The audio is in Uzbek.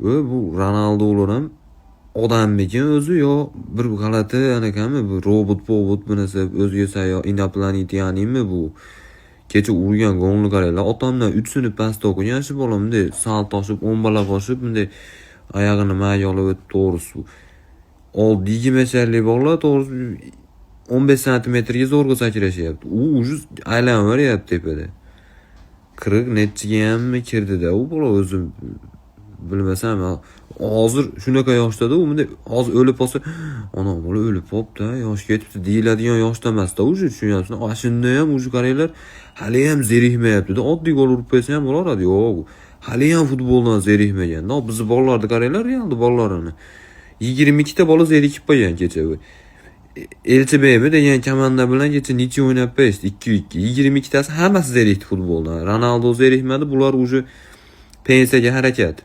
Va bu Ronaldolar ham odammikin o'zi yo bir g'alati anaqami bu robot bu narsa o'ziga sayo inoplanetyanimi bu. Kecha urgan golni qaranglar. Otamdan 3 sinf pastda o'qigan shu bolamda sal toshib, o'mbalab oshib, bunday oyog'ini mayga olib o'tib to'g'risi. Oldi 20 metrlik bog'lar to'g'risi 15 santimetrga zo'rg'a sakrashyapti. U ujuz aylanib tepada. 40 nechiga hammi kirdi-da. U bola o'zim bilmasam, hozir shunaqa yoshda-da, u bunday hozir o'lib qolsa, ana bola o'lib qopti, yosh ketibdi deyiladigan yoshda emas-da, uje tushunyapsizmi? Shunda ham uje qaranglar, hali ham zerikmayapti-da. Oddiy gol urib qo'ysa ham bo'lardi. Yo'q, hali ham futboldan zerikmagan-da. Bizni bolalarni qaranglar, Realni bolalarini. 22 ta bola zerikib qo'ygan kecha bu. Elchibeymi degan komanda bilan kecha necha o'ynab qo'yishdi? 2-2. 22 tasi hammasi zerikdi futboldan. Ronaldo zerikmadi, bular uje pensiyaga harakat.